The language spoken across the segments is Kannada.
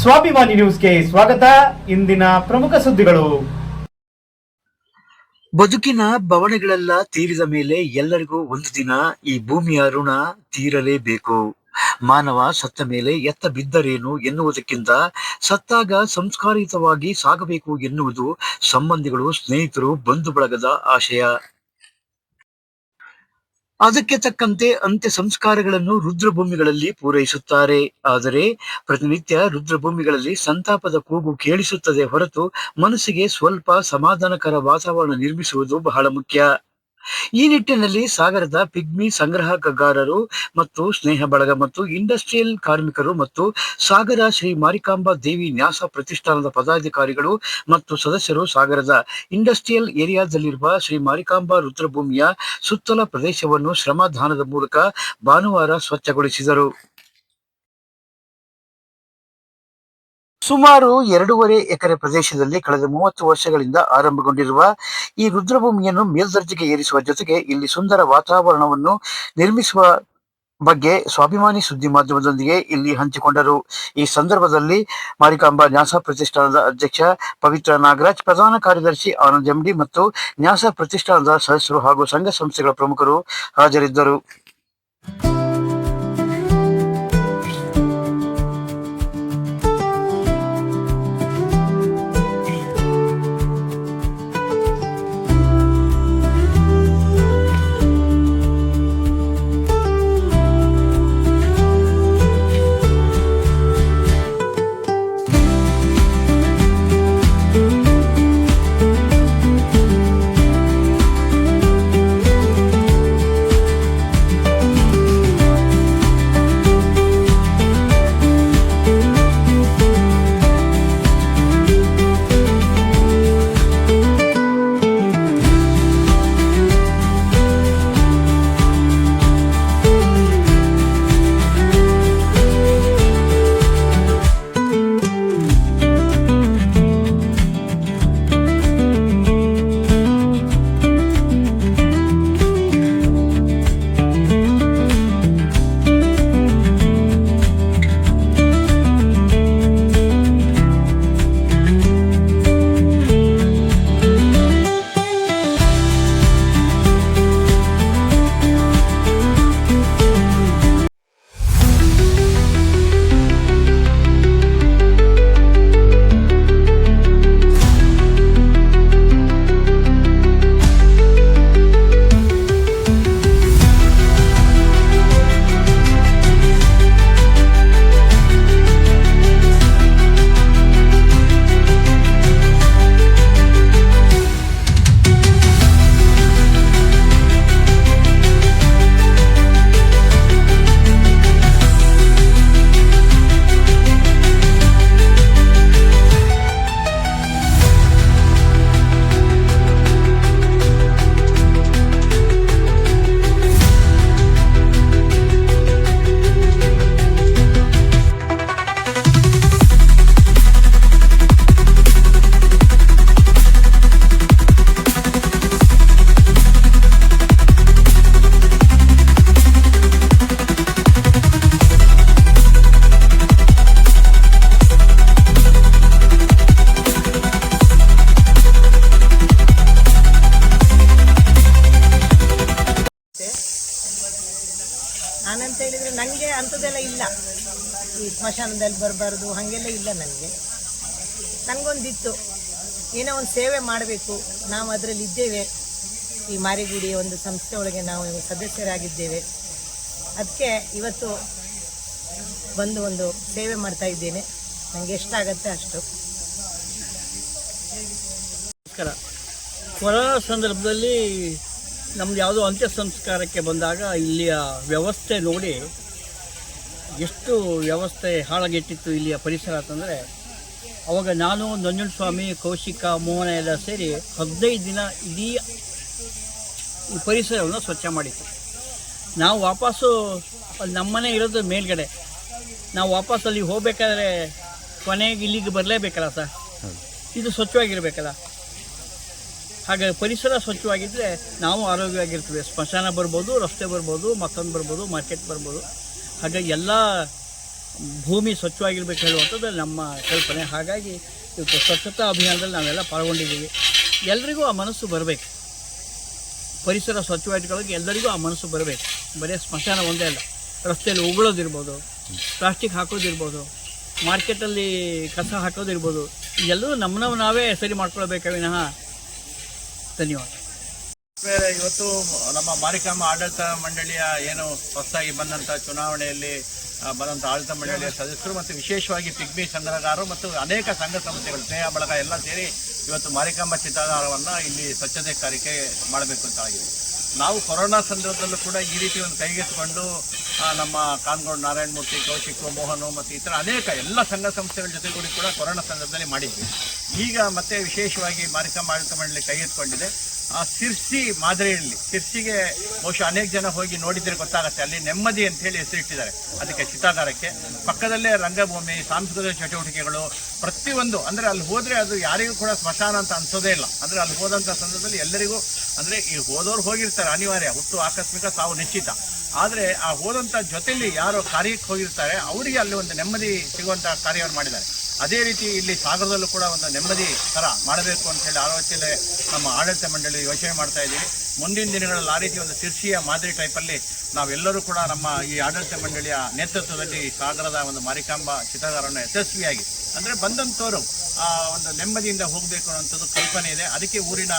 ಸ್ವಾಭಿಮಾನಿ ನ್ಯೂಸ್ಗೆ ಸ್ವಾಗತ. ಇಂದಿನ ಪ್ರಮುಖ ಸುದ್ದಿಗಳು. ಬದುಕಿನ ಬವಣೆಗಳೆಲ್ಲ ತೀರಿದ ಮೇಲೆ ಎಲ್ಲರಿಗೂ ಒಂದು ದಿನ ಈ ಭೂಮಿಯ ಋಣ ತೀರಲೇಬೇಕು. ಮಾನವ ಸತ್ತ ಮೇಲೆ ಎತ್ತ ಬಿದ್ದರೇನು ಎನ್ನುವುದಕ್ಕಿಂತ ಸತ್ತಾಗ ಸಂಸ್ಕಾರಯುತವಾಗಿ ಸಾಗಬೇಕು ಎನ್ನುವುದು ಸಂಬಂಧಿಗಳು, ಸ್ನೇಹಿತರು, ಬಂಧು ಬಳಗದ ಆಶಯ. ಅದಕ್ಕೆ ತಕ್ಕಂತೆ ಅಂತ್ಯ ಸಂಸ್ಕಾರಗಳನ್ನು ರುದ್ರಭೂಮಿಗಳಲ್ಲಿ ಪೂರೈಸುತ್ತಾರೆ. ಆದರೆ ಪ್ರತಿನಿತ್ಯ ರುದ್ರಭೂಮಿಗಳಲ್ಲಿ ಸಂತಾಪದ ಕೂಗು ಕೇಳಿಸುತ್ತದೆ ಹೊರತು ಮನಸ್ಸಿಗೆ ಸ್ವಲ್ಪ ಸಮಾಧಾನಕರ ವಾತಾವರಣ ನಿರ್ಮಿಸುವುದು ಬಹಳ ಮುಖ್ಯ. ಈ ನಿಟ್ಟಿನಲ್ಲಿ ಸಾಗರದ ಪಿಗ್ಮಿ ಸಂಗ್ರಹಗಾರರು ಮತ್ತು ಸ್ನೇಹ ಬಳಗ ಮತ್ತು ಇಂಡಸ್ಟ್ರಿಯಲ್ ಕಾರ್ಮಿಕರು ಮತ್ತು ಸಾಗರ ಶ್ರೀ ಮಾರಿಕಾಂಬಾ ದೇವಿ ನ್ಯಾಸ ಪ್ರತಿಷ್ಠಾನದ ಪದಾಧಿಕಾರಿಗಳು ಮತ್ತು ಸದಸ್ಯರು ಸಾಗರದ ಇಂಡಸ್ಟ್ರಿಯಲ್ ಏರಿಯಾದಲ್ಲಿರುವ ಶ್ರೀ ಮಾರಿಕಾಂಬಾ ರುದ್ರಭೂಮಿಯ ಸುತ್ತಲ ಪ್ರದೇಶವನ್ನು ಶ್ರಮದಾನದ ಮೂಲಕ ಭಾನುವಾರ ಸ್ವಚ್ಛಗೊಳಿಸಿದರು. ಸುಮಾರು 2.5 ಎಕರೆ ಪ್ರದೇಶದಲ್ಲಿ ಕಳೆದ 30 ವರ್ಷಗಳಿಂದ ಆರಂಭಗೊಂಡಿರುವ ಈ ರುದ್ರಭೂಮಿಯನ್ನು ಮೇಲ್ದರ್ಜೆಗೆ ಏರಿಸುವ ಜೊತೆಗೆ ಇಲ್ಲಿ ಸುಂದರ ವಾತಾವರಣವನ್ನು ನಿರ್ಮಿಸುವ ಬಗ್ಗೆ ಸ್ವಾಭಿಮಾನಿ ಸುದ್ದಿ ಮಾಧ್ಯಮದೊಂದಿಗೆ ಇಲ್ಲಿ ಹಂಚಿಕೊಂಡರು. ಈ ಸಂದರ್ಭದಲ್ಲಿ ಮಾರಿಕಾಂಬಾ ನ್ಯಾಸ ಪ್ರತಿಷ್ಠಾನದ ಅಧ್ಯಕ್ಷ ಪವಿತ್ರ ನಾಗರಾಜ್, ಪ್ರಧಾನ ಕಾರ್ಯದರ್ಶಿ ಆನಂದ್ ಎಂಡಿ ಮತ್ತು ನ್ಯಾಸ ಪ್ರತಿಷ್ಠಾನದ ಸದಸ್ಯರು ಹಾಗೂ ಸಂಘ ಸಂಸ್ಥೆಗಳ ಪ್ರಮುಖರು ಹಾಜರಿದ್ದರು. ನಾನಂತ ಹೇಳಿದರೆ ನನಗೆ ಅಂಥದ್ದೆಲ್ಲ ಇಲ್ಲ, ಈ ಸ್ಮಶಾನದಲ್ಲಿ ಬರಬಾರ್ದು ಹಾಗೆಲ್ಲ ಇಲ್ಲ. ನನಗೊಂದಿತ್ತು, ಏನೋ ಒಂದು ಸೇವೆ ಮಾಡಬೇಕು. ನಾವು ಅದರಲ್ಲಿ ಇದ್ದೇವೆ, ಈ ಮಾರಿಗುಡಿಯ ಒಂದು ಸಂಸ್ಥೆ ಒಳಗೆ ನಾವು ಸದಸ್ಯರಾಗಿದ್ದೇವೆ. ಅದಕ್ಕೆ ಇವತ್ತು ಬಂದು ಒಂದು ಸೇವೆ ಮಾಡ್ತಾ ಇದ್ದೇನೆ. ನನಗೆ ಎಷ್ಟಾಗತ್ತೆ ಅಷ್ಟು. ನಮಸ್ಕಾರ. ಕೊರೋನಾ ಸಂದರ್ಭದಲ್ಲಿ ನಮ್ದು ಯಾವುದೋ ಅಂತ್ಯ ಸಂಸ್ಕಾರಕ್ಕೆ ಬಂದಾಗ ಇಲ್ಲಿಯ ವ್ಯವಸ್ಥೆ ನೋಡಿ ಎಷ್ಟು ವ್ಯವಸ್ಥೆ ಹಾಳಾಗಿಟ್ಟಿತ್ತು ಇಲ್ಲಿಯ ಪರಿಸರ ಅಂತಂದರೆ, ಅವಾಗ ನಾನು, ನಂಜುಂಡಸ್ವಾಮಿ, ಕೌಶಿಕ, ಮೋಹನ ಎಲ್ಲ ಸೇರಿ 15 ದಿನ ಇಡೀ ಈ ಪರಿಸರವನ್ನು ಸ್ವಚ್ಛ ಮಾಡಿತ್ತು. ನಾವು ವಾಪಸ್ಸು ಅಲ್ಲಿ ನಮ್ಮನೆ ಇರೋದು ಮೇಲ್ಗಡೆ, ನಾವು ವಾಪಸ್ ಅಲ್ಲಿ ಹೋಗ್ಬೇಕಾದ್ರೆ ಕೊನೆಗೆ ಇಲ್ಲಿಗೆ ಬರಲೇಬೇಕಲ್ಲ ಸರ್, ಇದು ಸ್ವಚ್ಛವಾಗಿರಬೇಕಲ್ಲ. ಹಾಗಾಗಿ ಪರಿಸರ ಸ್ವಚ್ಛವಾಗಿದ್ದರೆ ನಾವು ಆರೋಗ್ಯವಾಗಿರ್ತೀವಿ. ಸ್ಮಶಾನ ಬರ್ಬೋದು, ರಸ್ತೆ ಬರ್ಬೋದು, ಮತ್ತೊಂದು ಬರ್ಬೋದು, ಮಾರ್ಕೆಟ್ ಬರ್ಬೋದು. ಹಾಗಾಗಿ ಎಲ್ಲ ಭೂಮಿ ಸ್ವಚ್ಛವಾಗಿರ್ಬೇಕು ಹೇಳುವಂಥದ್ದು ನಮ್ಮ ಕಲ್ಪನೆ. ಹಾಗಾಗಿ ಇವತ್ತು ಸ್ವಚ್ಛತಾ ಅಭಿಯಾನದಲ್ಲಿ ನಾವೆಲ್ಲ ಪಾಲ್ಗೊಂಡಿದ್ದೀವಿ. ಎಲ್ರಿಗೂ ಆ ಮನಸ್ಸು ಬರಬೇಕು, ಪರಿಸರ ಸ್ವಚ್ಛವಾಗಿಟ್ಕೊಳ್ಳೋಕೆ ಎಲ್ಲರಿಗೂ ಆ ಮನಸ್ಸು ಬರಬೇಕು. ಬರೀ ಸ್ಮಶಾನ ಒಂದೇ ಅಲ್ಲ, ರಸ್ತೆಯಲ್ಲಿ ಉಗುಳೋದಿರ್ಬೋದು, ಪ್ಲಾಸ್ಟಿಕ್ ಹಾಕೋದಿರ್ಬೋದು, ಮಾರ್ಕೆಟಲ್ಲಿ ಕಸ ಹಾಕೋದಿರ್ಬೋದು, ಎಲ್ಲರೂ ನಮ್ಮನ್ನು ನಾವೇ ಸರಿ ಮಾಡ್ಕೊಳ್ಬೇಕ ವಿನಃ. ಧನ್ಯವಾದ. ಇವತ್ತು ನಮ್ಮ ಮಾರಿಕಾಂಬಾ ಆಡಳಿತ ಮಂಡಳಿಯ ಏನು ಹೊಸದಾಗಿ ಬಂದಂಥ ಚುನಾವಣೆಯಲ್ಲಿ ಬಂದಂಥ ಆಡಳಿತ ಮಂಡಳಿಯ ಸದಸ್ಯರು ಮತ್ತು ವಿಶೇಷವಾಗಿ ಪಿಗ್ಮಿ ಸಂಗ್ರಹಗಾರರು ಮತ್ತು ಅನೇಕ ಸಂಘ ಸಂಸ್ಥೆಗಳು, ಸ್ನೇಹ ಬಳಗ ಎಲ್ಲ ಸೇರಿ ಇವತ್ತು ಮಾರಿಕಾಂಬಾ ಚಿತಾಗಾರವನ್ನು ಇಲ್ಲಿ ಸ್ವಚ್ಛತೆ ಕಾರ್ಯಕ್ಕೆ ಮಾಡಬೇಕು ಅಂತ ಆಗಿದೆ. ನಾವು ಕೊರೋನಾ ಸಂದರ್ಭದಲ್ಲೂ ಕೂಡ ಈ ರೀತಿ ಒಂದು ಕೈಗೆತ್ತಿಕೊಂಡು ನಮ್ಮ ಕಾನ್ಗೋಡು ನಾರಾಯಣಮೂರ್ತಿ, ಕೌಶಿಕ್, ಮೋಹನು ಮತ್ತು ಇತರ ಅನೇಕ ಎಲ್ಲ ಸಂಘ ಸಂಸ್ಥೆಗಳ ಜೊತೆಗೂಡಿ ಕೂಡ ಕೊರೋನಾ ಸಂದರ್ಭದಲ್ಲಿ ಮಾಡಿದ್ವಿ. ಈಗ ಮತ್ತೆ ವಿಶೇಷವಾಗಿ ಮಾರಿಕಾಂಬಾ ಆಡಳಿತ ಮಂಡಳಿ ಕೈಗೆತ್ತಿಕೊಂಡಿದೆ. ಸಿರ್ಸಿ ಮಾದರಿಯಲ್ಲಿ, ಸಿರ್ಸಿಗೆ ಬಹುಶಃ ಅನೇಕ ಜನ ಹೋಗಿ ನೋಡಿದ್ರೆ ಗೊತ್ತಾಗುತ್ತೆ, ಅಲ್ಲಿ ನೆಮ್ಮದಿ ಅಂತ ಹೇಳಿ ಹೆಸರಿಟ್ಟಿದ್ದಾರೆ ಅದಕ್ಕೆ ಚಿತಾಗಾರಕ್ಕೆ. ಪಕ್ಕದಲ್ಲೇ ರಂಗಭೂಮಿ, ಸಾಂಸ್ಕೃತಿಕ ಚಟುವಟಿಕೆಗಳು ಪ್ರತಿಯೊಂದು, ಅಂದರೆ ಅಲ್ಲಿ ಹೋದರೆ ಅದು ಯಾರಿಗೂ ಕೂಡ ಸ್ಮಶಾನ ಅಂತ ಅನ್ಸೋದೇ ಇಲ್ಲ. ಅಂದರೆ ಅಲ್ಲಿ ಹೋದಂಥ ಸಂದರ್ಭದಲ್ಲಿ ಎಲ್ಲರಿಗೂ, ಅಂದರೆ ಈ ಹೋದವ್ರು ಹೋಗಿರ್ತಾರೆ, ಅನಿವಾರ್ಯ, ಹುಟ್ಟು ಆಕಸ್ಮಿಕ ಸಾವು ನಿಶ್ಚಿತ. ಆದರೆ ಆ ಹೋದಂಥ ಜೊತೆಯಲ್ಲಿ ಯಾರು ಕಾರ್ಯಕ್ಕೆ ಹೋಗಿರ್ತಾರೆ ಅವರಿಗೆ ಅಲ್ಲಿ ಒಂದು ನೆಮ್ಮದಿ ಸಿಗುವಂಥ ಕಾರ್ಯವನ್ನು ಮಾಡಿದ್ದಾರೆ. ಅದೇ ರೀತಿ ಇಲ್ಲಿ ಸಾಗರದಲ್ಲೂ ಕೂಡ ಒಂದು ನೆಮ್ಮದಿ ಥರ ಮಾಡಬೇಕು ಅಂತ ಹೇಳಿ ಆಲೋಚನೆ ನಮ್ಮ ಆಡಳಿತ ಮಂಡಳಿ ಯೋಚನೆ ಮಾಡ್ತಾ ಇದ್ದೀವಿ. ಮುಂದಿನ ದಿನಗಳಲ್ಲಿ ಆ ರೀತಿ ಒಂದು ಸಿರ್ಸಿಯ ಮಾದರಿ ಟೈಪಲ್ಲಿ ನಾವೆಲ್ಲರೂ ಕೂಡ ನಮ್ಮ ಈ ಆಡಳಿತ ಮಂಡಳಿಯ ನೇತೃತ್ವದಲ್ಲಿ ಸಾಗರದ ಒಂದು ಮಾರಿಕಾಂಬಾ ಚಿತಾಗಾರವನ್ನು ಯಶಸ್ವಿಯಾಗಿ, ಅಂದರೆ ಬಂದಂಥವರು ಒಂದು ನೆಮ್ಮದಿಯಿಂದ ಹೋಗಬೇಕು ಅನ್ನೋಂಥದ್ದು ಕಲ್ಪನೆ ಇದೆ. ಅದಕ್ಕೆ ಊರಿನ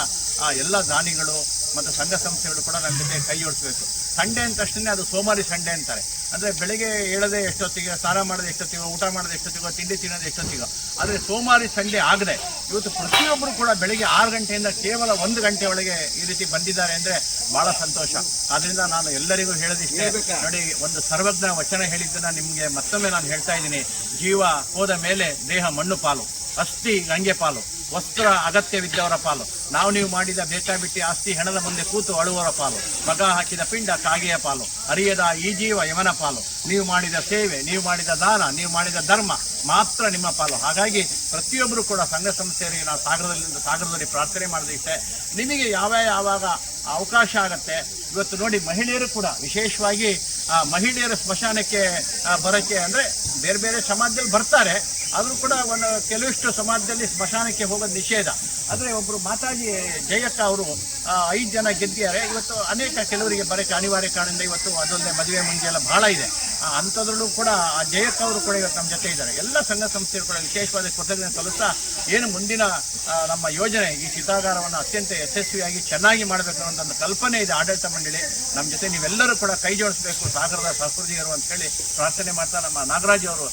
ಎಲ್ಲ ದಾನಿಗಳು ಮತ್ತು ಸಂಘ ಸಂಸ್ಥೆಗಳು ಕೂಡ ನಮ್ಮ ಜೊತೆ ಕೈ ಜೋಡಿಸಬೇಕು. ಸಂಡೇ ಅಂತ ತಕ್ಷಣ ಅದು ಸೋಮಾರಿ ಸಂಡೇ ಅಂತಾರೆ. ಅಂದರೆ ಬೆಳಗ್ಗೆ ಏಳದೆ ಎಷ್ಟೊತ್ತಿಗೆ, ಸ್ನಾನ ಮಾಡೋದು ಎಷ್ಟೊತ್ತಿಗೋ, ಊಟ ಮಾಡೋದು ಎಷ್ಟೊತ್ತಿಗೋ, ತಿಂಡಿ ತಿನ್ನೋದು ಎಷ್ಟೊತ್ತಿಗೋ. ಆದರೆ ಸೋಮಾರಿ ಸಂಡೇ ಆಗದೆ ಇವತ್ತು ಪ್ರತಿಯೊಬ್ಬರು ಕೂಡ ಬೆಳಗ್ಗೆ 6 ಗಂಟೆಯಿಂದ ಕೇವಲ 1 ಗಂಟೆ ಒಳಗೆ ಈ ರೀತಿ ಬಂದಿದ್ದಾರೆ ಅಂದರೆ ಭಾಳ ಸಂತೋಷ. ಆದ್ದರಿಂದ ನಾನು ಎಲ್ಲರಿಗೂ ಹೇಳೋದಿಷ್ಟೇ, ನೋಡಿ, ಒಂದು ಸರ್ವಜ್ಞ ವಚನ ಹೇಳಿದ್ದನ್ನು ನಿಮಗೆ ಮತ್ತೊಮ್ಮೆ ನಾನು ಹೇಳ್ತಾ ಇದ್ದೀನಿ. ಜೀವ ಹೋದ ಮೇಲೆ ದೇಹ ಮಣ್ಣು ಪಾಲು, ಅಸ್ಥಿ ಗಂಗೆ ಪಾಲು, ವಸ್ತ್ರ ಅಗತ್ಯವಿದ್ದವರ ಪಾಲು, ನೀವು ಮಾಡಿದ ಬೇಕಾಬಿಟ್ಟಿ ಆಸ್ತಿ ಹೆಣದ ಮುಂದೆ ಕೂತು ಅಳುವವರ ಪಾಲು, ಮಗ ಹಾಕಿದ ಪಿಂಡ ಕಾಗೆಯ ಪಾಲು, ಅರಿಯದ ಈ ಜೀವ ಯವನ ಪಾಲು, ನೀವು ಮಾಡಿದ ಸೇವೆ, ನೀವು ಮಾಡಿದ ದಾನ, ನೀವು ಮಾಡಿದ ಧರ್ಮ ಮಾತ್ರ ನಿಮ್ಮ ಪಾಲು. ಹಾಗಾಗಿ ಪ್ರತಿಯೊಬ್ಬರು ಕೂಡ ಸಂಘ ಸಂಸ್ಥೆಯರಿಗೆ ನಾವು ಸಾಗರದಲ್ಲಿ ಪ್ರಾರ್ಥನೆ ಮಾಡೋದಿಷ್ಟೇ, ನಿಮಗೆ ಯಾವಾಗ ಅವಕಾಶ ಆಗತ್ತೆ. ಇವತ್ತು ನೋಡಿ, ಮಹಿಳೆಯರು ಕೂಡ ವಿಶೇಷವಾಗಿ ಮಹಿಳೆಯರ ಸ್ಮಶಾನಕ್ಕೆ ಬರೋಕ್ಕೆ, ಅಂದರೆ ಬೇರೆ ಬೇರೆ ಸಮಾಜದಲ್ಲಿ ಬರ್ತಾರೆ, ಆದರೂ ಕೂಡ ಕೆಲವಿಷ್ಟು ಸಮಾಜದಲ್ಲಿ ಸ್ಮಶಾನಕ್ಕೆ ಹೋಗೋದು ನಿಷೇಧ. ಆದರೆ ಒಬ್ಬರು ಮಾತಾಜಿ ಜಯಕ್ಕ ಅವರು 5 ಜನ ಗೆದ್ದಿದ್ದಾರೆ. ಇವತ್ತು ಅನೇಕ ಕೆಲವರಿಗೆ ಬರೋಕ್ಕೆ ಅನಿವಾರ್ಯ ಕಾರಣದಿಂದ ಇವತ್ತು ಅದೊಂದೇ ಮದುವೆ ಮುಂಜೆ ಎಲ್ಲ ಭಾಳ ಇದೆ. ಅಂಥದ್ರಲ್ಲೂ ಕೂಡ ಆ ಜಯಕ್ಕ ಅವರು ಕೂಡ ಇವತ್ತು ನಮ್ಮ ಜೊತೆ ಇದ್ದಾರೆ. ಎಲ್ಲ ಸಂಘ ಸಂಸ್ಥೆಗಳು ಕೂಡ ವಿಶೇಷವಾದ ಕೃತಜ್ಞತೆ ಸಲ್ಲಿಸ್ತಾ, ಏನು ಮುಂದಿನ ನಮ್ಮ ಯೋಜನೆ ಈ ಚಿತಾಗಾರವನ್ನು ಅತ್ಯಂತ ಯಶಸ್ವಿಯಾಗಿ ಚೆನ್ನಾಗಿ ಮಾಡಬೇಕು ಅನ್ನೋಂಥ ಒಂದು ಕಲ್ಪನೆ ಇದೆ ಆಡಳಿತ ಮಂಡಳಿ. ನಮ್ಮ ಜೊತೆ ನೀವೆಲ್ಲರೂ ಕೂಡ ಕೈ ಜೋಡಿಸಬೇಕು ಸಾಗರದ ಸಂಸ್ಕೃತಿಯರು ಅಂತ ಹೇಳಿ ಪ್ರಾರ್ಥನೆ ಮಾಡ್ತಾ, ನಮ್ಮ ನಾಗರಾಜ್ ಅವರು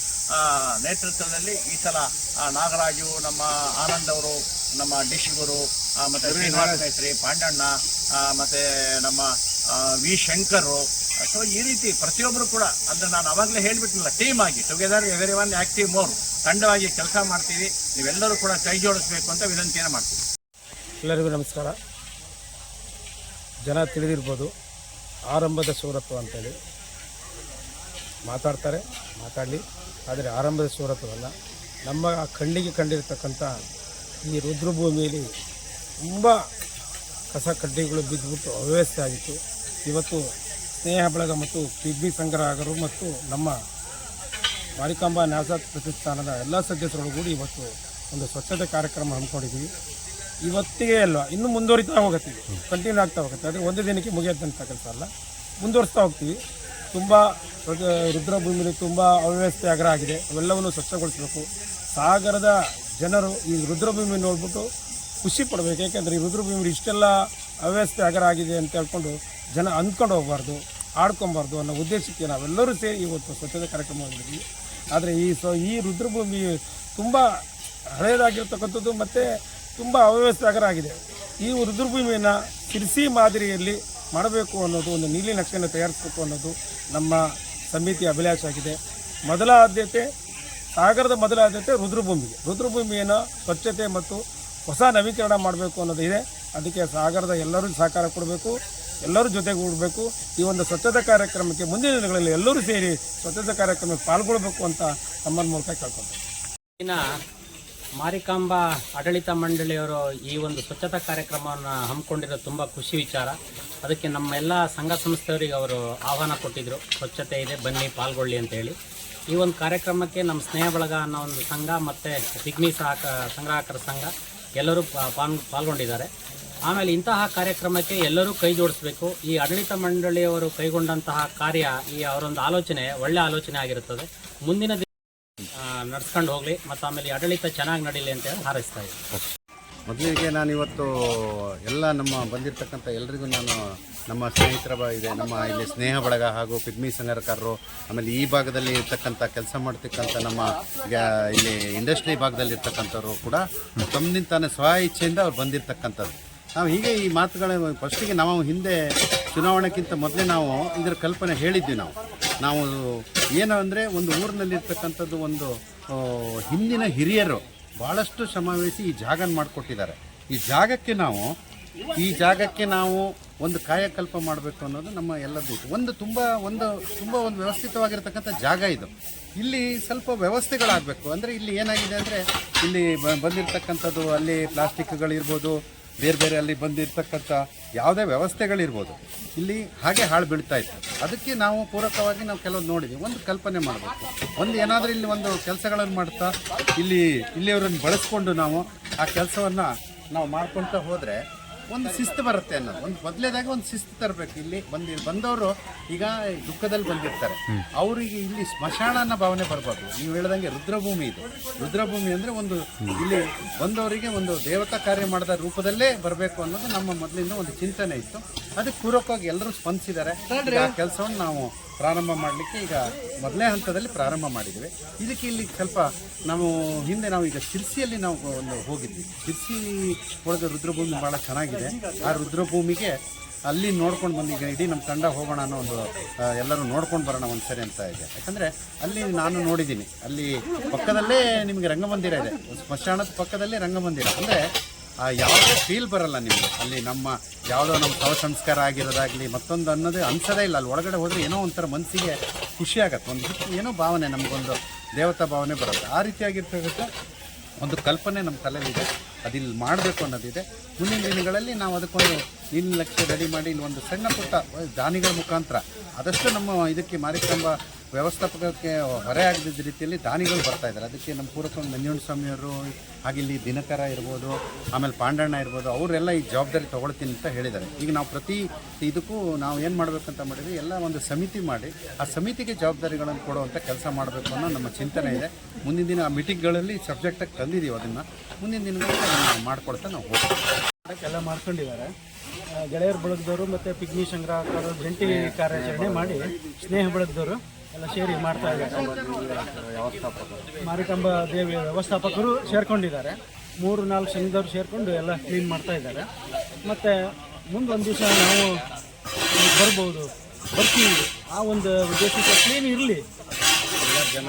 ನೇತೃತ್ವದಲ್ಲಿ ಈ ಸಲ ನಾಗರಾಜು, ನಮ್ಮ ಆನಂದ್ ಅವರು, ನಮ್ಮ ಡಿಶ್ ಗುರು, ಮತ್ತು ಶ್ರೀನಿವಾಸ ಮೇಸ್ತ್ರಿ, ಪಾಂಡಣ್ಣ, ಮತ್ತು ನಮ್ಮ ವಿ ಶಂಕರು. ಸೊ ಈ ರೀತಿ ಪ್ರತಿಯೊಬ್ಬರು ಕೂಡ, ಅಂದರೆ ನಾನು ಅವಾಗಲೇ ಹೇಳಿಬಿಟ್ಟಿಲ್ಲ, ಟೀಮ್ ಆಗಿ together every one active more, ತಂಡವಾಗಿ ಕೆಲಸ ಮಾಡ್ತೀವಿ. ನೀವೆಲ್ಲರೂ ಕೂಡ ಕೈ ಜೋಡಿಸ್ಬೇಕು ಅಂತ ವಿನಂತಿಯನ್ನು ಮಾಡ್ತೀವಿ. ಎಲ್ಲರಿಗೂ ನಮಸ್ಕಾರ. ಜನ ತಿಳಿದಿರ್ಬೋದು, ಆರಂಭದ ಶೂರತ್ವ ಅಂತೇಳಿ ಮಾತಾಡಲಿ, ಆದರೆ ಆರಂಭದ ಶೂರತ್ವವಲ್ಲ. ನಮ್ಮ ಕಣ್ಣಿಗೆ ಕಂಡಿರ್ತಕ್ಕಂಥ ಈ ರುದ್ರಭೂಮಿಯಲ್ಲಿ ತುಂಬ ಕಸ ಕಡ್ಡಿಗಳು ಬಿದ್ದುಬಿಟ್ಟು ಅವ್ಯವಸ್ಥೆ ಆಗಿತ್ತು. ಇವತ್ತು ಸ್ನೇಹ ಬಳಗ ಮತ್ತು ಪಿಗ್ಮಿ ಸಂಗ್ರಹಕರು ಮತ್ತು ನಮ್ಮ ಮಾರಿಕಾಂಬಾ ನ್ಯಾಸ ಪ್ರತಿಷ್ಠಾನದ ಎಲ್ಲ ಸದಸ್ಯರೊಳಗೂಡಿ ಇವತ್ತು ಒಂದು ಸ್ವಚ್ಛತೆ ಕಾರ್ಯಕ್ರಮ ಹಮ್ಮಿಕೊಂಡಿದ್ದೀವಿ. ಇವತ್ತಿಗೆ ಅಲ್ವಾ, ಇನ್ನೂ ಮುಂದುವರಿತಾ ಹೋಗುತ್ತೆ, ಕಂಟಿನ್ಯೂ ಆಗ್ತಾ ಹೋಗುತ್ತೆ. ಆದರೆ ಒಂದು ದಿನಕ್ಕೆ ಮುಗಿಯೋದಂಥ ಕೆಲಸ ಅಲ್ಲ, ಮುಂದುವರಿಸ್ತಾ ಹೋಗ್ತೀವಿ. ತುಂಬ ರುದ್ರಭೂಮಿಯಲ್ಲಿ ತುಂಬ ಅವ್ಯವಸ್ಥೆ ಆಗ್ರ ಆಗಿದೆ, ಅವೆಲ್ಲವನ್ನು ಸ್ವಚ್ಛಗೊಳಿಸಬೇಕು. ಸಾಗರದ ಜನರು ಈ ರುದ್ರಭೂಮಿ ನೋಡ್ಬಿಟ್ಟು ಖುಷಿ ಪಡಬೇಕು. ಏಕೆಂದರೆ ಈ ರುದ್ರಭೂಮಿ ಇಷ್ಟೆಲ್ಲ ಅವ್ಯವಸ್ಥೆ ಆಗ್ರ ಆಗಿದೆ ಅಂತ ಹೇಳ್ಕೊಂಡು ಜನ ಅಂದ್ಕೊಂಡು ಹೋಗಬಾರ್ದು, ಆಡ್ಕೊಬಾರ್ದು ಅನ್ನೋ ಉದ್ದೇಶಕ್ಕೆ ನಾವೆಲ್ಲರೂ ಸೇರಿ ಇವತ್ತು ಸ್ವಚ್ಛತೆ ಕಾರ್ಯಕ್ರಮ ಮಾಡಿದ್ವಿ. ಆದರೆ ಈ ರುದ್ರಭೂಮಿ ತುಂಬ ಹಳೆಯದಾಗಿರ್ತಕ್ಕಂಥದ್ದು ಮತ್ತು ತುಂಬ ಅವ್ಯವಸ್ಥೆ ಆಗ್ರ ಆಗಿದೆ. ಈ ರುದ್ರಭೂಮಿಯನ್ನು ಸಿರ್ಸಿ ಮಾದರಿಯಲ್ಲಿ ಮಾಡಬೇಕು ಅನ್ನೋದು, ಒಂದು ನೀಲಿ ನಕ್ಷೆಯನ್ನು ತಯಾರಿಸಬೇಕು ಅನ್ನೋದು ನಮ್ಮ ಸಮಿತಿಯ ಅಭಿಲಾಷೆ ಆಗಿದೆ. ಮೊದಲ ಆದ್ಯತೆ, ಸಾಗರದ ಮೊದಲ ಆದ್ಯತೆ ರುದ್ರಭೂಮಿಯನ್ನು ಸ್ವಚ್ಛತೆ ಮತ್ತು ಹೊಸ ನವೀಕರಣ ಮಾಡಬೇಕು ಅನ್ನೋದು ಇದೆ. ಅದಕ್ಕೆ ಸಾಗರದ ಎಲ್ಲರೂ ಸಹಕಾರ ಕೊಡಬೇಕು, ಎಲ್ಲರೂ ಜೊತೆಗೂಡಬೇಕು. ಈ ಒಂದು ಸ್ವಚ್ಛತಾ ಕಾರ್ಯಕ್ರಮಕ್ಕೆ ಮುಂದಿನ ದಿನಗಳಲ್ಲಿ ಎಲ್ಲರೂ ಸೇರಿ ಸ್ವಚ್ಛತಾ ಕಾರ್ಯಕ್ರಮಕ್ಕೆ ಪಾಲ್ಗೊಳ್ಳಬೇಕು ಅಂತ ತಮ್ಮನ ಮೂಲಕ ಕೇಳ್ಕೊಳ್ತೀನಿ. ಇನ್ನು ಮಾರಿಕಾಂಬಾ ಆಡಳಿತ ಮಂಡಳಿಯವರು ಈ ಒಂದು ಸ್ವಚ್ಛತಾ ಕಾರ್ಯಕ್ರಮವನ್ನು ಹಮ್ಮಿಕೊಂಡಿರೋದು ತುಂಬ ಖುಷಿ ವಿಚಾರ. ಅದಕ್ಕೆ ನಮ್ಮ ಎಲ್ಲ ಸಂಘ ಸಂಸ್ಥೆಯವರಿಗೆ ಅವರು ಆಹ್ವಾನ ಕೊಟ್ಟಿದ್ದರು, ಸ್ವಚ್ಛತೆ ಇದೆ ಬನ್ನಿ ಪಾಲ್ಗೊಳ್ಳಿ ಅಂತೇಳಿ. ಈ ಒಂದು ಕಾರ್ಯಕ್ರಮಕ್ಕೆ ನಮ್ಮ ಸ್ನೇಹ ಬಳಗ ಅನ್ನೋ ಒಂದು ಸಂಘ ಮತ್ತು ಪಿಗ್ಮಿ ಸಂಗ್ರಾಹಕರ ಸಂಘ ಎಲ್ಲರೂ ಪಾಲ್ಗೊಂಡಿದ್ದಾರೆ. ಆಮೇಲೆ ಇಂತಹ ಕಾರ್ಯಕ್ರಮಕ್ಕೆ ಎಲ್ಲರೂ ಕೈ ಜೋಡಿಸಬೇಕು. ಈ ಆಡಳಿತ ಮಂಡಳಿಯವರು ಕೈಗೊಂಡಂತಹ ಕಾರ್ಯ, ಈ ಅವರೊಂದು ಆಲೋಚನೆ ಒಳ್ಳೆ ಆಲೋಚನೆ ಆಗಿರುತ್ತದೆ. ಮುಂದಿನ ದಿನ ನಡ್ಸ್ಕೊಂಡು ಹೋಗಲಿ ಮತ್ತು ಆಮೇಲೆ ಈ ಆಡಳಿತ ಚೆನ್ನಾಗಿ ನಡೀಲಿ ಅಂತ ಹೇಳಿ ಹಾರೈಸ್ತಾ ಇದ್ದೀನಿ. ಮೊದಲಿಗೆ ನಾನು ಇವತ್ತು ಎಲ್ಲ ನಮ್ಮ ಬಂದಿರತಕ್ಕಂಥ ಎಲ್ರಿಗೂ ನಾನು ನಮ್ಮ ಸ್ನೇಹಿತರ ಇದೆ, ನಮ್ಮ ಇಲ್ಲಿ ಸ್ನೇಹ ಬಳಗ ಹಾಗೂ ಪಿಗ್ಮಿ ಸಂಘಕಾರರು, ಆಮೇಲೆ ಈ ಭಾಗದಲ್ಲಿ ಇರ್ತಕ್ಕಂಥ ಕೆಲಸ ಮಾಡ್ತಕ್ಕಂಥ ನಮ್ಮ ಇಲ್ಲಿ ಇಂಡಸ್ಟ್ರಿ ಭಾಗದಲ್ಲಿ ಇರ್ತಕ್ಕಂಥವ್ರು ಕೂಡ ತಮ್ಮದಿಂತಾನೆ ಸ್ವ ಇಚ್ಛೆಯಿಂದ ಅವ್ರು ಬಂದಿರತಕ್ಕಂಥದ್ದು. ನಾವು ಹೀಗೆ ಈ ಮಾತುಗಳ ಫಸ್ಟಿಗೆ ನಾವು ಹಿಂದೆ ಚುನಾವಣೆಗಿಂತ ಮೊದಲೇ ನಾವು ಇದರ ಕಲ್ಪನೆ ಹೇಳಿದ್ವಿ. ನಾವು ಏನು ಅಂದರೆ ಒಂದು ಊರಿನಲ್ಲಿರ್ತಕ್ಕಂಥದ್ದು ಒಂದು ಹಿಂದಿನ ಹಿರಿಯರು ಭಾಳಷ್ಟು ಶ್ರಮವಹಿಸಿ ಈ ಜಾಗನ ಮಾಡಿಕೊಟ್ಟಿದ್ದಾರೆ. ಈ ಜಾಗಕ್ಕೆ ನಾವು ಒಂದು ಕಾಯಕಲ್ಪ ಮಾಡಬೇಕು ಅನ್ನೋದು ನಮ್ಮ ಎಲ್ಲರದ್ದು. ಒಂದು ತುಂಬ ವ್ಯವಸ್ಥಿತವಾಗಿರ್ತಕ್ಕಂಥ ಜಾಗ ಇದು. ಇಲ್ಲಿ ಸ್ವಲ್ಪ ವ್ಯವಸ್ಥೆಗಳಾಗಬೇಕು. ಅಂದರೆ ಇಲ್ಲಿ ಏನಾಗಿದೆ ಅಂದರೆ ಇಲ್ಲಿ ಬಂದಿರತಕ್ಕಂಥದ್ದು ಅಲ್ಲಿ ಪ್ಲಾಸ್ಟಿಕ್ಗಳಿರ್ಬೋದು, ಬೇರೆ ಅಲ್ಲಿ ಬಂದಿರತಕ್ಕಂಥ ಯಾವುದೇ ವ್ಯವಸ್ಥೆಗಳಿರ್ಬೋದು, ಇಲ್ಲಿ ಹಾಗೆ ಹಾಳು ಬೀಳ್ತಾ ಇತ್ತು. ಅದಕ್ಕೆ ನಾವು ಪೂರಕವಾಗಿ ನಾವು ಕೆಲವೊಂದು ನೋಡಿದ್ವಿ. ಒಂದು ಕಲ್ಪನೆ ಮಾಡಬೇಕು, ಒಂದು ಏನಾದರೂ ಇಲ್ಲಿ ಒಂದು ಕೆಲಸಗಳನ್ನು ಮಾಡ್ತಾ ಇಲ್ಲಿಯವರನ್ನು ಬಳಸ್ಕೊಂಡು ನಾವು ಆ ಕೆಲಸವನ್ನು ನಾವು ಮಾಡ್ಕೊಳ್ತಾ ಹೋದರೆ ಒಂದು ಶಿಸ್ತು ಬರುತ್ತೆ ಅನ್ನೋದು. ಒಂದು ಮೊದಲೇದಾಗಿ ಒಂದು ಶಿಸ್ತು ತರಬೇಕು. ಇಲ್ಲಿ ಬಂದವರು ಈಗ ದುಃಖದಲ್ಲಿ ಬಂದಿರ್ತಾರೆ, ಅವರಿಗೆ ಇಲ್ಲಿ ಸ್ಮಶಾನ ಅನ್ನೋ ಭಾವನೆ ಬರಬಾರ್ದು. ನೀವು ಹೇಳ್ದಂಗೆ ರುದ್ರಭೂಮಿ ಇದು. ರುದ್ರಭೂಮಿ ಅಂದರೆ ಒಂದು ಇಲ್ಲಿ ಬಂದವರಿಗೆ ಒಂದು ದೇವತಾ ಕಾರ್ಯ ಮಾಡಿದ ರೂಪದಲ್ಲೇ ಬರಬೇಕು ಅನ್ನೋದು ನಮ್ಮ ಮೊದಲಿಂದ ಒಂದು ಚಿಂತನೆ ಇತ್ತು. ಅದಕ್ಕೆ ಪೂರಕವಾಗಿ ಎಲ್ಲರೂ ಸ್ಪಂದಿಸಿದ್ದಾರೆ. ಆ ಕೆಲಸವನ್ನು ನಾವು ಪ್ರಾರಂಭ ಮಾಡಲಿಕ್ಕೆ ಈಗ ಮೊದಲನೇ ಹಂತದಲ್ಲಿ ಪ್ರಾರಂಭ ಮಾಡಿದ್ವಿ. ಇದಕ್ಕೆ ಇಲ್ಲಿ ಸ್ವಲ್ಪ ನಾವು ಈಗ ಶಿರ್ಸಿಯಲ್ಲಿ ನಾವು ಒಂದು ಹೋಗಿದ್ವಿ. ಶಿರ್ಸಿ ಒಳಗೆ ರುದ್ರಭೂಮಿ ಭಾಳ ಚೆನ್ನಾಗಿದೆ. ಆ ರುದ್ರಭೂಮಿಗೆ ಅಲ್ಲಿ ನೋಡ್ಕೊಂಡು ಬಂದು ಈಗ ಇಡೀ ನಮ್ಮ ತಂಡ ಹೋಗೋಣ ಅನ್ನೋ ಒಂದು ಎಲ್ಲರೂ ನೋಡ್ಕೊಂಡು ಬರೋಣ ಒಂದು ಸರಿ ಅಂತ ಇದೆ. ಯಾಕಂದರೆ ಅಲ್ಲಿ ನಾನು ನೋಡಿದ್ದೀನಿ, ಅಲ್ಲಿ ಪಕ್ಕದಲ್ಲೇ ನಿಮಗೆ ರಂಗಮಂದಿರ ಇದೆ, ಸ್ಮಶಾನದ ಪಕ್ಕದಲ್ಲೇ ರಂಗಮಂದಿರ. ಅಂದರೆ ಯಾವುದೇ ಫೀಲ್ ಬರಲ್ಲ ನಿಮಗೆ ಅಲ್ಲಿ. ಯಾವುದೋ ನಮ್ಮ ಶವ ಸಂಸ್ಕಾರ ಆಗಿರೋದಾಗಲಿ ಮತ್ತೊಂದು ಅನ್ನೋದೇ ಅನ್ಸೋದೇ ಇಲ್ಲ. ಅಲ್ಲಿ ಒಳಗಡೆ ಹೋದರೆ ಏನೋ ಒಂಥರ ಮನಸ್ಸಿಗೆ ಖುಷಿ ಆಗತ್ತೆ, ಒಂದು ಏನೋ ಭಾವನೆ, ನಮಗೊಂದು ದೇವತಾ ಭಾವನೆ ಬರುತ್ತೆ. ಆ ರೀತಿಯಾಗಿರ್ತಕ್ಕಂಥ ಒಂದು ಕಲ್ಪನೆ ನಮ್ಮ ತಲೆಯಲ್ಲಿದೆ. ಅದಿಲ್ಲಿ ಮಾಡಬೇಕು ಅನ್ನೋದಿದೆ. ಮುಂದಿನ ದಿನಗಳಲ್ಲಿ ನಾವು ಅದಕ್ಕೊಂದು ಲಕ್ಷ್ಯ ರೆಡಿ ಮಾಡಿ ಇಲ್ಲಿ ಒಂದು ಸಣ್ಣ ಪುಟ್ಟ ದಾನಿಗಳ ಮುಖಾಂತರ ಆದಷ್ಟು ನಮ್ಮ ಇದಕ್ಕೆ ಮಾರಿಕಾಂಬ ವ್ಯವಸ್ಥಾಪಕಕ್ಕೆ ಹೊರೆ ಆಗದಿದ್ದ ರೀತಿಯಲ್ಲಿ ದಾನಿಗಳು ಬರ್ತಾಯಿದ್ದಾರೆ. ಅದಕ್ಕೆ ನಮ್ಮ ಪೂರಕ ನಂಜುಂಡ ಸ್ವಾಮಿಯವರು, ಹಾಗೆ ಇಲ್ಲಿ ದಿನಕರ ಇರ್ಬೋದು, ಆಮೇಲೆ ಪಾಂಡಣ್ಣ ಇರ್ಬೋದು, ಅವರೆಲ್ಲ ಈ ಜವಾಬ್ದಾರಿ ತೊಗೊಳ್ತೀನಿ ಅಂತ ಹೇಳಿದ್ದಾರೆ. ಈಗ ನಾವು ಪ್ರತಿ ಇದಕ್ಕೂ ನಾವು ಏನು ಮಾಡಬೇಕಂತ ಮಾಡಿದ್ವಿ, ಎಲ್ಲ ಒಂದು ಸಮಿತಿ ಮಾಡಿ ಆ ಸಮಿತಿಗೆ ಜವಾಬ್ದಾರಿಗಳನ್ನು ಕೊಡುವಂಥ ಕೆಲಸ ಮಾಡಬೇಕು ಅನ್ನೋ ನಮ್ಮ ಚಿಂತನೆ ಇದೆ. ಮುಂದಿನ ದಿನ ಆ ಮೀಟಿಂಗ್ಗಳಲ್ಲಿ ಸಬ್ಜೆಕ್ಟಾಗಿ ತಂದಿದ್ದೀವಿ. ಅದನ್ನು ಮುಂದಿನ ದಿನಗಳಲ್ಲಿ ನಾವು ಮಾಡ್ಕೊಳ್ತಾ ನಾವು ಹೋಗ್ತೀವಿ. ಎಲ್ಲ ಮಾಡ್ಕೊಂಡಿದ್ದಾರೆ. ಗೆಳೆಯರ ಬಳಗದವರು ಮತ್ತು ಪಿಗ್ಮಿ ಸಂಗ್ರಾಹಕರು ಜಂಟಿ ಕಾರ್ಯಾಚರಣೆ ಮಾಡಿ ಸ್ನೇಹ ಬಳಗದವರು ಎಲ್ಲ ಸೇರಿ ಮಾಡ್ತಾ ಇದ್ದಾರೆ. ಮಾರಿಕಾಂಬ ದೇವಿ ವ್ಯವಸ್ಥಾಪಕರು ಸೇರ್ಕೊಂಡಿದ್ದಾರೆ. 3-4 ಸಂಘದವ್ರು ಸೇರಿಕೊಂಡು ಎಲ್ಲ ಕ್ಲೀನ್ ಮಾಡ್ತಾ ಇದ್ದಾರೆ. ಮತ್ತು ಮುಂದೊಂದು ದಿವಸ ನಾವು ಬರ್ತೀವಿ. ಆ ಒಂದು ಉದ್ದೇಶಕ್ಕೆ ಕ್ಲೀನ್ ಇರಲಿ ಎಲ್ಲ ಜನ.